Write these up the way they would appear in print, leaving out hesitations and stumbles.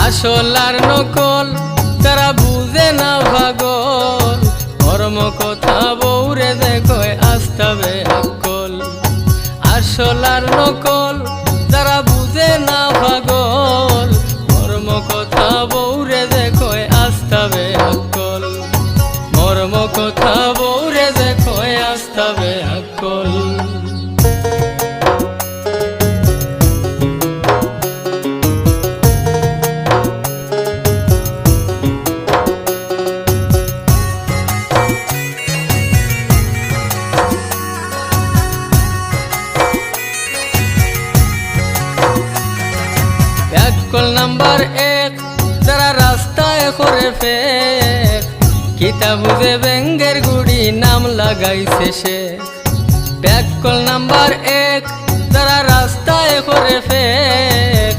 আসল আর নকল তারা বুঝে না ভাগল, মর্ম কথা বউরে দেখো আস্তাবে আকল। আসল আর নকল তারা বুঝে না ভাগল, মর্ম কথা বউরে দেখো আস্তাবে আকল। মর্ম কথা বউরে দেখো আস্তাবে আকল। ব্যাককল নাম্বার 1 যারা রাস্তায় করে ফেক, কিতা বুঝে ব্যাঙ্গের গুড়ি নাম লাগাইছে সে। ব্যাককল নাম্বার 1 যারা রাস্তায় করে ফেক,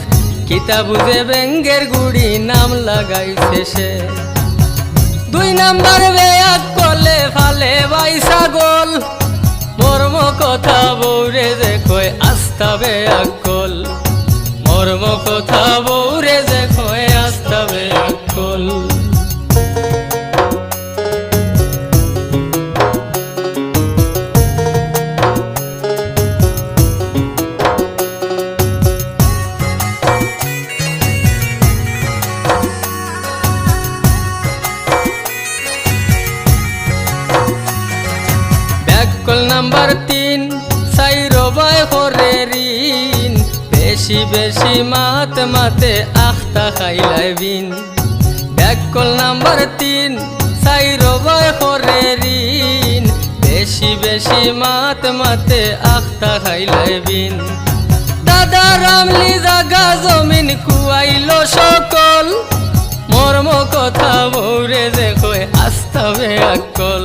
কিতা বুঝে ব্যাঙ্গের গুড়ি নাম লাগাইছে সে। 2 নাম্বার ব্যাককলে ফালে বাই ছাগল, মর্ম কথা বউরে দেখো আস্তাবে আকল। মর্ম কথা বউরে দেখো আস্তাবে আকল। ব্যাককল নাম্বার 3 সাইরো বাই করে ঋণ, বেশি বেশি মাত মাতে আখতা খাইলাই বিন। ব্যাককল নাম্বার 3 সাইরো বাই করে ঋণ, বেশি বেশি মাত মাতে আখতা খাইলাই বিন। দাদা রামলি জাগা জমিন কুয়াইলো সকল, মর্ম কথা বউরে দেখো আস্তাবে আকল।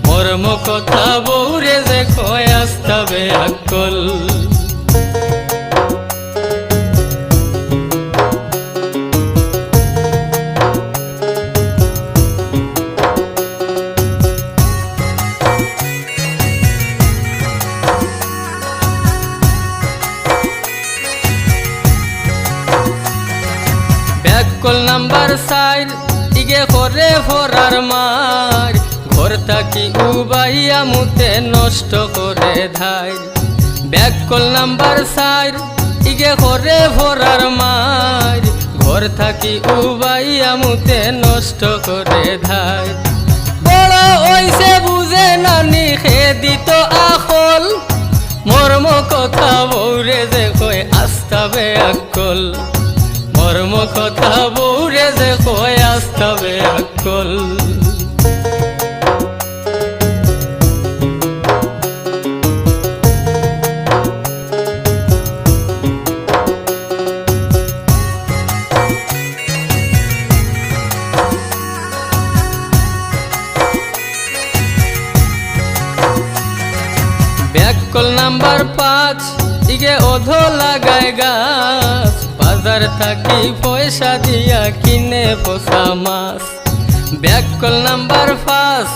মর্ম কথা বউরে দেখো আস্তাবে আকল। ব্যাককল নাম্বার 4 ইগে করে ফরার মার, ঘর থাকি উবাইয়া মুতে নষ্ট করে ধাই। ব্যাককল নাম্বার 4 ইগে করে ফরার মার, ঘর থাকি উবাইয়া মুতে নষ্ট করে ধাই। বড় ওইসে বুঝে নানি খে দিত আখল, মর্ম কথা বউরে দেখো আস্তাবে আকল। মর্ম কথা বউরে দেখো আস্তাবে আকল। ব্যাককল নাম্বার 5 ইগে অধো লাগায় গাছ, বাজার থাকি পয়সা দিয়া কিনে পোষা মাছ। ব্যাককল নাম্বার 5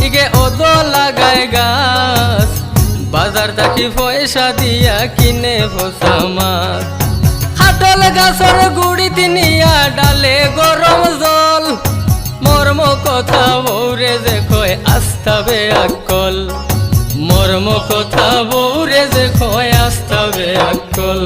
ইগে অধো লাগায় গাছ, বাজার থাকি পয়সা দিয়া কিনে পোষা মাছ। খাটল গাছর গুড়ি তিনিয়া ডালে গরম জল, মর্ম কথা বউরে দেখো আস্তাবে আকল। মর্ম কথা বউরে দেখো আস্তাবে আকল।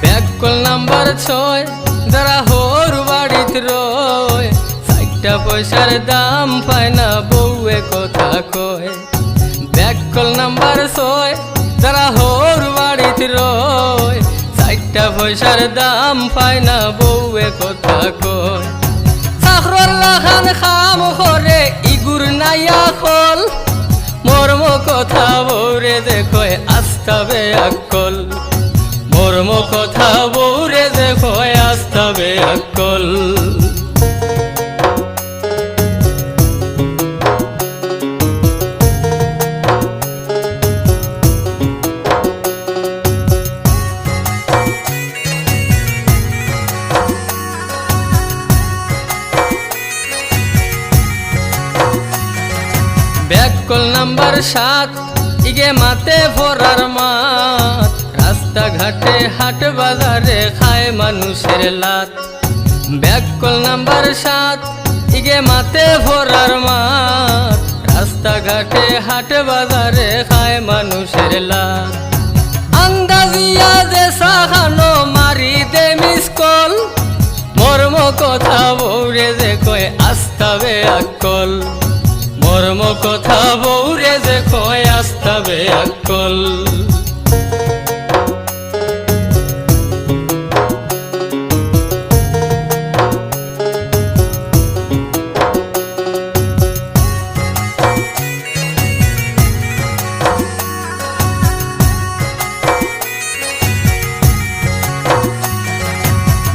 ব্যাককল নাম্বার 6 যারা হোর বাড়িত রয়, 4টা পয়সার দাম পায় না বউয়ে কথা কয়। ব্যাককল নাম্বার 6 যারা হোর বাড়িত রয়, 4টা পয়সার দাম পায় না বউয়ে কথা কয়। চাকরর লাখান খাম করে ইগুর নাইয়া খল, মর্ম কথা বউরে দেখো আস্তাবে আকল। মর্ম কথা বউরে দেখো আস্তাবে আকল। নাম্বার 7 ইগে মাতে ভরার মাত, রাস্তাঘাটে হাট বাজারে খায় মানুষের লাত। ব্যাককল নাম্বার 7 ইগে মাতে ভরার মাত, রাস্তাঘাটে হাট বাজারে খায় মানুষের লাত। আন্দাজিয়া যে সাহানো মারি দে মিস কল, মর্ম কথা বৌরে যে কয় আস্তাবে আকল, মর্ম কথা বৌরে যে কয় আস্তাবে আকল।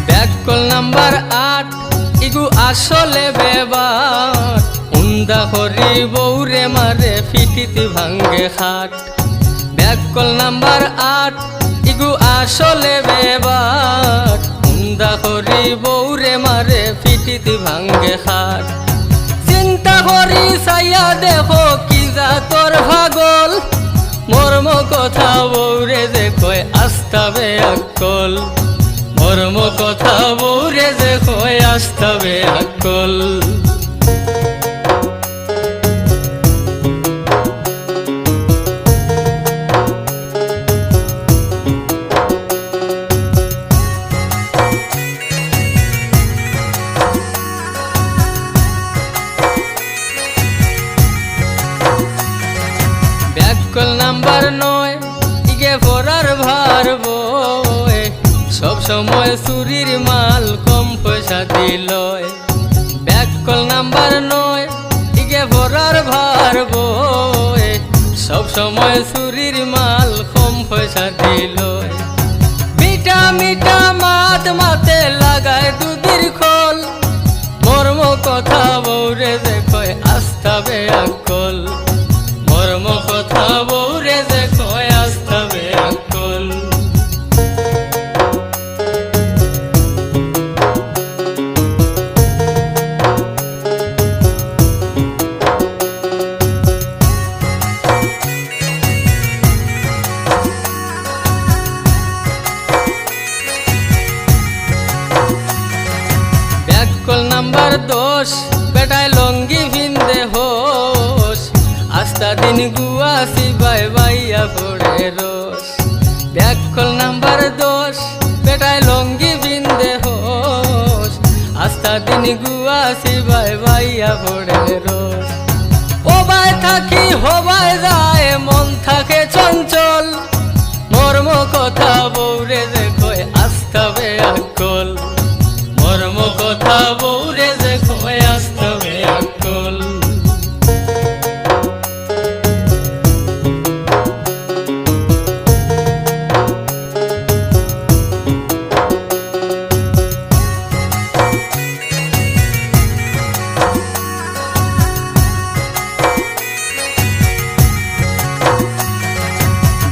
ব্যাককল নাম্বার 8 ইগু আসলে বেবার, উন্দা হরি বৌরে মারে ফিটিতি ভাঙ্গে খাট। ব্যাককল নাম্বার 8 ইগু আসলে বেবার, উন্দা হরি বৌরে মারে ফিটিতি ভাঙ্গে খাট। চিন্তা করি চাইয়া দেখো কি যা তোর ভাগল, মর্ম কথা বৌরে যে কয় আস্তাবে আকল, মর্ম কথা বৌরে যে কয় আস্তাবে আকল। ব্যাককল নাম্বার 9 ইগে ভরার ভার বয়, সব সময় চুরির মাল কম পয়সা দিলয়। ব্যাককল নাম্বার 9 ইগে ভরার ভার বয়, সব সময় চুরির মাল কম পয়সা দিলয়। মিঠা মিঠা মাত মাতে লাগায় দুধের খোল, মর্ম কথা বৌরে যে কয় আস্তাবে আকল, মর্ম কথা বৌরে যে কয় আস্তাবে আকল। ব্যাককল নাম্বার 10 বেটায় লঙ্গি ভিন্দে হোস, আস্তা দিন গুয়াছি বাই বাইয়া পড়ে রোস। ব্যাককল নাম্বার 10 বেটায় লঙ্গি ভিন্দে হোস, আস্তা দিন গুয়াছি বাই বাইয়া পড়ে রোস। ওবাই থাকি হবাই যায় মন থাকে চঞ্চল, মর্ম কথা বৌরে যে কয় আস্তাবে আকল, মর্ম কথা বৌরে যে কয় আস্তাবে আকল।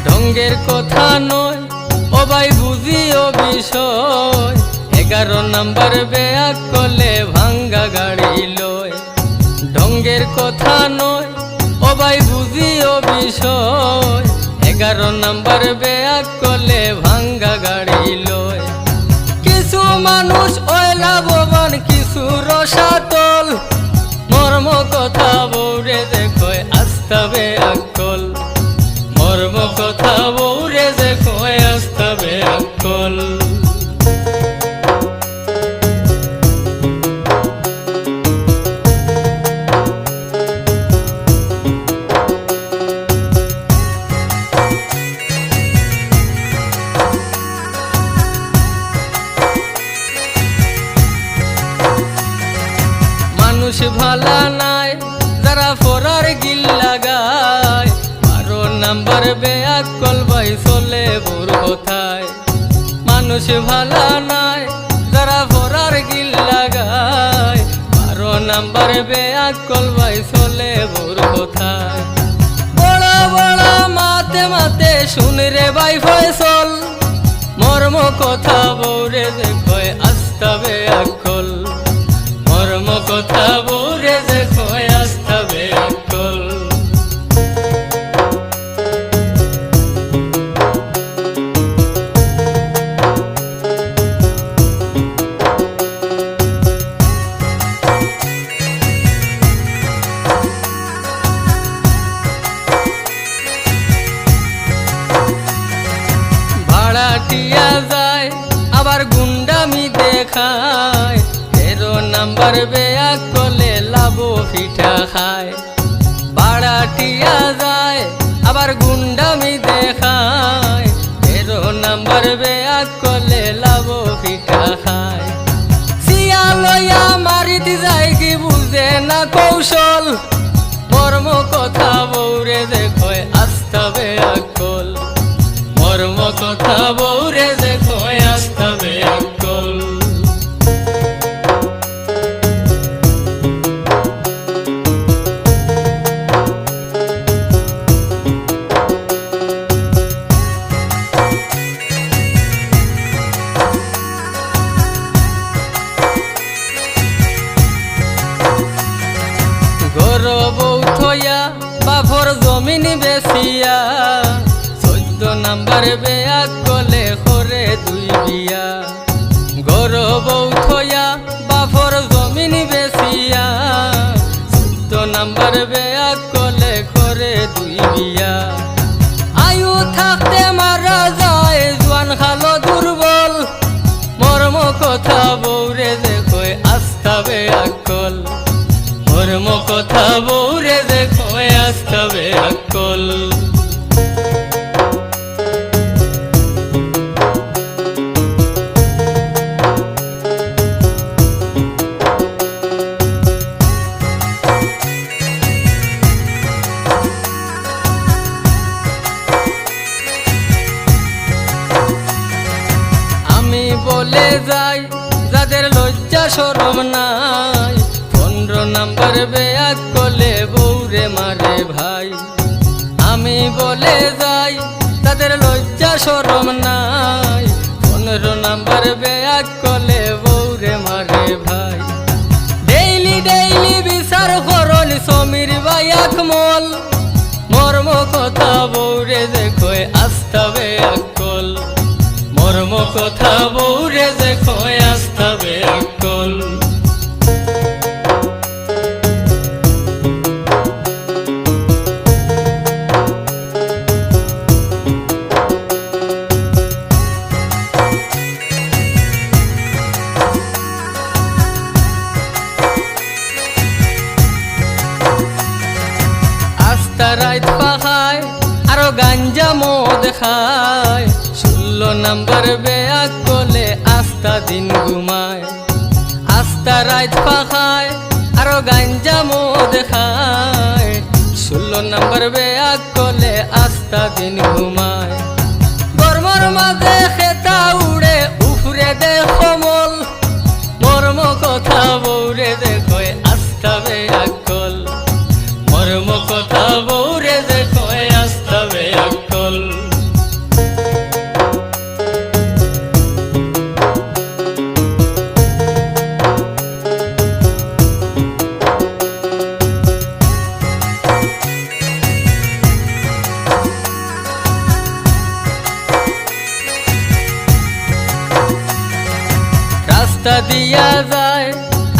ঢঙ্গের কথা নয় ও ভাই বুঝিও বিষয়, 11 নাম্বার ব্যাককলে ভাঙ্গা গাড়ি লয়। ঢঙ্গের কথা নয় ও ভাই বুঝিও বিষয়, 11 নাম্বার ব্যাককলে ভাঙ্গা গাড়ি লয়। কিছু মানুষ ওই লাভবান কিছু রসাতল, মর্ম কথা বৌরে যে কয় আস্তাবে আকল, মর্ম কথা বৌরে যে কয় আস্তাবে আকল। মানুষ ভালা নাই যারা ফরার গিল লাগায়, 12 নাম্বার ব্যাককল ভাই চলে বোর কথায়। মানুষ ভালা নাই যারা ফরার গিল লাগায়, 12 নাম্বার ব্যাককল ভাই চলে বোর কথায়। বড় বড় মাতে মাতে শুন রে ভাই ফয়সল, মর্ম কথা বৌরে যে কয় আস্তাবে আকল, মর্ম কথা বৌরে যে কয় আস্তাবে আকল। টিয়া যায় আবার গুন্ডামি দেখায়, 13 নাম্বার বেয়া কলে লাবো পিঠা খায়। বাড়াটিয়া যায় আবার গুন্ডামি দেখায়, 13 নাম্বার বেয়া কলে লাবো পিঠা খায়। সিয়া লইয়া মারিতে যায় কি বুঝে না কৌশল, মর্ম কথা বৌরে দেখো আস্তা বেয়া কল, মর্ম কথা বৌরে দেখো আস্তা বেয়া কল। বউ থইয়া বাফর জমিন বেচিয়া, 14 নাম্বার বেয়া কলে করে 2 বিয়া। গর বউ থইয়া বাফর জমিন বেচিয়া, 14 নাম্বার বেয়া কলে করে 2 বিয়া। আয়ু থাকতে মারা যায় জোয়ান খালো দুর্বল, মর্ম কথা বৌরে দেখো আস্তা বেয়া কল, মর্ম কথা বৌরে দেখো আস্তা বেয়া কল। আমি বলে যাই যাদের লজ্জা শরম নাই, 15 নাম্বার বেয়া কলে বৌরে মারে ভাই। আমি বলে যাই তাদের লজ্জা শরম নাই, 15 নাম্বার বেয়া কলে বৌরে মারে ভাই। ডেইলি ডেইলি বিচার করল সমীর ভাই আকমল, মর্ম কথা বৌরে দেখো আস্তা বেয়া কল, মর্ম কথা বৌরে দেখো আস্তা বেয়া কল। রাত পাখায় আরো গাঞ্জা মদ খায়, 16 নাম্বার বেয়া কলে আস্তা দিন ঘুমায়। আস্তা রাত পাখায় আরো গাঞ্জা মদ খায়, 16 নাম্বার বেয়া কলে আস্তা দিন ঘুমায়। গরমর মাঝে খেতা উড়ে উফরে দে কমল, মর্ম কথা বৌরে দেখো আস্তা বেয়া কল, মর্ম কথা বৌরে দেখো আস্তা বেয়া কল। রাস্তা দিয়া যায়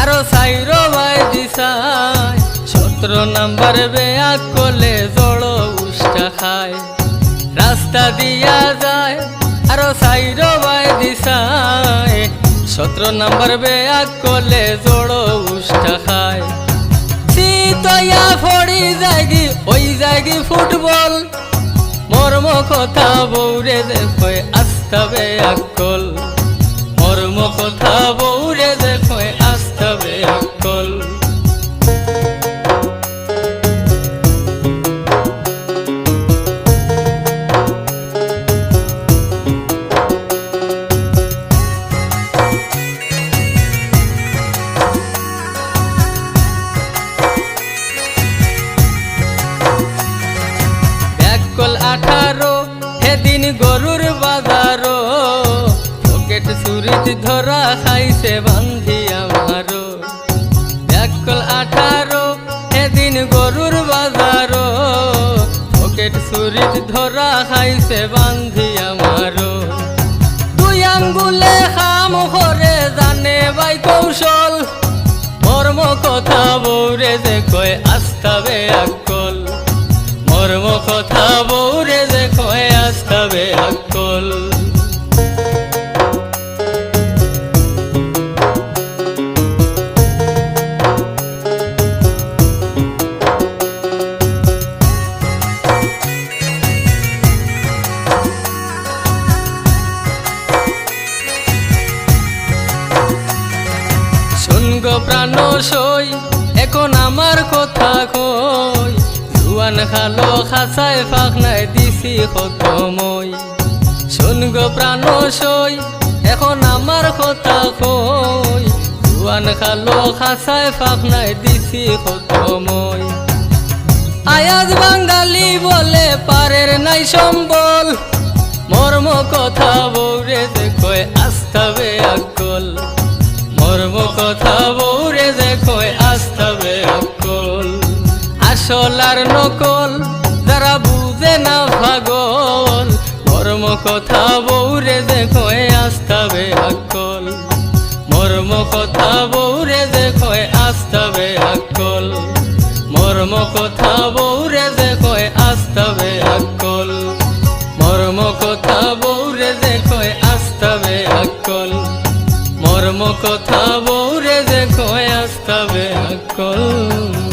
আরো সাইরো বাই দিশায়, 17 নাম্বার বেয়া কলে জড় উষ্টা খায়। রাস্তা দিয়া যায় আরো সাইরো বাই দিশায়, 17 নাম্বার বেয়া কলে জড় উষ্টা খায়। শীতয়া ফড়ি যায়গি ওই যায়গি ফুটবল, মর্ম কথা বৌরে দেখো আস্তা বেয়া কল, মর্ম কথা বৌরে দেখো আস্তা বেয়া কল। ব্যাকল 18 সেদিন গরুর বাজারো, পকেট চুরিত ধরা খাইছে বান্ধি আমারো। ব্যাকল 18 সেদিন গরুর বাজারো, পকেট চুরিত ধরা খাইছে বান্ধি আমারো। 2 আঙ্গুলে খাম করে জানে বাই কৌশল, মর্ম কথা বৌরে দেখো আস্তা বেয়া কল, মর্ম কথা বৌরে দেখো আস্তা বেয়া কল। প্রাণ সই এখন আমার কথা কই জুয়ান খালো খাসায় ফাঁক নাই দিছি কত মই শুন গো প্রাণ সই এখন আমার কথা কই জুয়ান খালো খাসায় ফাঁক নাই দিছি কত মই আয়াজ বাঙালি বলে পারের নাই সম্বল মর্ম কথা বৌরে যে কয় আস্তাবে আকল মর্ম কথা বৌরে যে কয় আস্তাবে আকল আসল আর নকল যারা বুঝে না পাগল মর্ম কথা বৌরে যে কয় আস্তাবে আকল মর্ম কথা বৌরে যে কয় আস্তাবে আকল মর্ম কথা বৌরে যে কয় আস্তাবে আকল মর্ম কথা বৌরে যে কয় আস্তাবে আকল মর্ম কথা বৌরে যে কয় আস্তাবে আকল